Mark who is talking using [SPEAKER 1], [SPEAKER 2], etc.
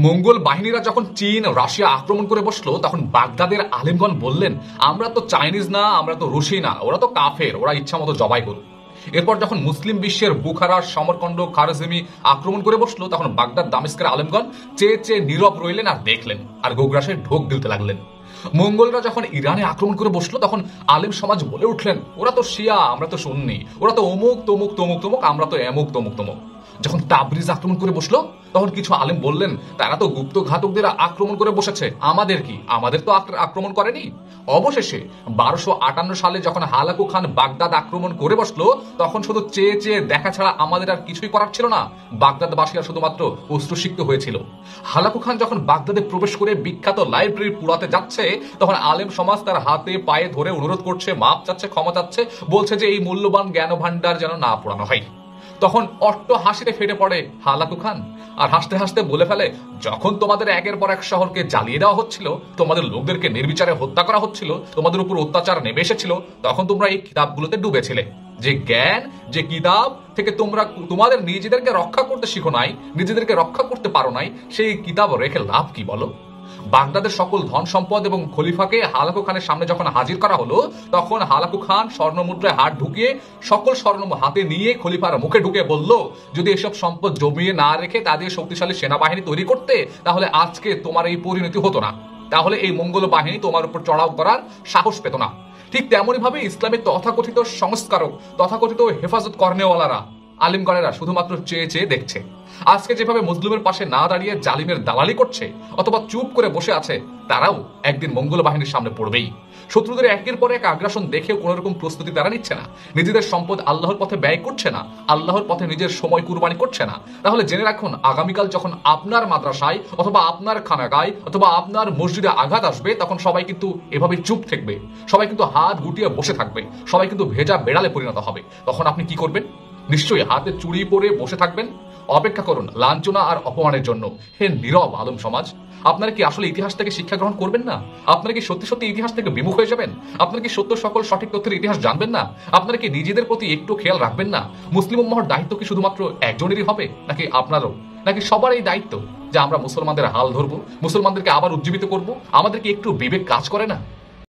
[SPEAKER 1] মঙ্গল বাহিনীরা যখন চীন রাশিয়া আক্রমণ করে বসলো তখন বাগদাদের আলেমগণ বললেন, আমরা তো চাইনিজ না, আমরা তো রুশি না, ওরা তো কাফের, ওরা ইচ্ছা মতো জবাই করুক। এরপর যখন মুসলিম বিশ্বের বুখারা, সমরকন্দ, খারজিমি আক্রমণ করে বসলো তখন বাগদাদ দামেস্কের আলেমগণ চেয়ে চেয়ে নীরব রইলেন আর দেখলেন আর গোগ্রাসে ঢোক গিলতে লাগলেন। মঙ্গলরা যখন ইরানে আক্রমণ করে বসলো তখন আলেম সমাজ বলে উঠলেন, ওরা তো শিয়া, আমরা তো সুন্নি, ওরা তো অমুক তমুক তমুক তমুক, আমরা তো এমুক তমুক তমুক। যখন তাবরিজ আক্রমণ করে বসলো তখন কিছু আলেম বললেন, তারা তো গুপ্ত ঘাতকদের আক্রমণ করে বসেছে, আমাদের কি, আমাদের তো আক্রমণ করেনি। অবশেষে 1258 সালে যখন হালাকু খান বাগদাদ আক্রমণ করে বসলো তখন শুধু চেয়ে চেয়ে দেখা ছাড়া আমাদের আর কিছুই করার ছিল না। বাগদাদবাসীরা শুধুমাত্র অশ্রুসিক্ত হয়েছিল। হালাকু খান যখন বাগদাদে প্রবেশ করে বিখ্যাত লাইব্রেরি পুরাতে যাচ্ছে তখন আলেম সমাজ তার হাতে পায়ে ধরে অনুরোধ করছে, মাপ চাচ্ছে, ক্ষমা চাচ্ছে, বলছে যে এই মূল্যবান জ্ঞান ভান্ডার যেন না পোড়ানো হয়। তখন অট্ট হাসিতে ফেটে পড়ে হালাকু খান আর হাসতে হাসতে বলে ফেলে, যখন তোমাদের একের পর এক শহরকে জ্বালিয়ে দেওয়া হচ্ছিল, তোমাদের লোকদেরকে নির্বিচারে হত্যা করা হচ্ছিল, তোমাদের উপর অত্যাচার নেমে এসেছিল, তখন তোমরা এই কিতাবগুলোতে ডুবেছিলে। যে জ্ঞান, যে কিতাব থেকে তোমরা তোমাদের নিজেদেরকে রক্ষা করতে শিখো নাই, নিজেদেরকে রক্ষা করতে পারো নাই, সেই কিতাব রেখে লাভ কি বলো? বাগদাদের সকল ধন সম্পদ এবং খলিফাকে হালাকু খানের সামনে যখন হাজির করা হলো তখন হালাকু খান স্বর্ণমুদ্রায় হাত ঢুকিয়ে সকল স্বর্ণ হাতে নিয়ে খলিফার মুখে ঢুকে বলল, যদি এসব সম্পদ জমিয়ে না রেখে তাদের শক্তিশালী সেনাবাহিনী তৈরি করতে তাহলে আজকে তোমার এই পরিণতি হতো না, তাহলে এই মঙ্গল বাহিনী তোমার উপর চড়াও করার সাহস পেত না। ঠিক তেমনই ভাবে ইসলামের তথাকথিত সংস্কারক, তথাকথিত হেফাজত কর্নেওয়ালারা, আলিমগণেরা শুধুমাত্র চেয়ে চেয়ে দেখছে। আজকে যেভাবে মুসলিমের পাশে না দাঁড়িয়ে জালিমের দালালি করছে অথবা চুপ করে বসে আছে, তারাও একদিন মঙ্গল বাহিনীর সামনে পড়বেই। শত্রুদের একের পর এক আগ্রাসন দেখেও কোন রকম প্রস্তুতি তারা নিচ্ছে না, নিজেদের সম্পদ আল্লাহর পথে ব্যয় করছে না, আল্লাহর পথে নিজের সময় কুরবানি করছে না। তাহলে জেনে রাখুন, আগামীকাল যখন আপনার মাদ্রাসায় অথবা আপনার খানাগায় অথবা আপনার মসজিদে আঘাত আসবে তখন সবাই কিন্তু এভাবে চুপ থাকবে, সবাই কিন্তু হাত গুটিয়ে বসে থাকবে, সবাই কিন্তু ভেজা বেড়ালে পরিণত হবে। তখন আপনি কি করবেন? নিশ্চয়ই হাতে চুড়ি পরে বসে থাকবেন। অপেক্ষা করুন লাঞ্ছনা আর অপমানের জন্য। হে নীরব আলম সমাজ, আপনারা কি আসলে ইতিহাস থেকে শিক্ষা গ্রহণ করবেন না? আপনারা কি সত্যি সত্যি ইতিহাস থেকে বিমুখ হয়ে যাবেন? আপনারা কি সত্য সকল সঠিক তথ্যের ইতিহাস জানবেন না? আপনারা কি নিজেদের প্রতি একটু খেয়াল রাখবেন না? মুসলিম উম্মাহর দায়িত্ব কি শুধুমাত্র একজনেরই হবে, নাকি আপনারও, নাকি সবার এই দায়িত্ব যে আমরা মুসলমানদের হাল ধরবো, মুসলমানদেরকে আবার উজ্জীবিত করব? আমাদেরকে একটু বিবেক কাজ করে না?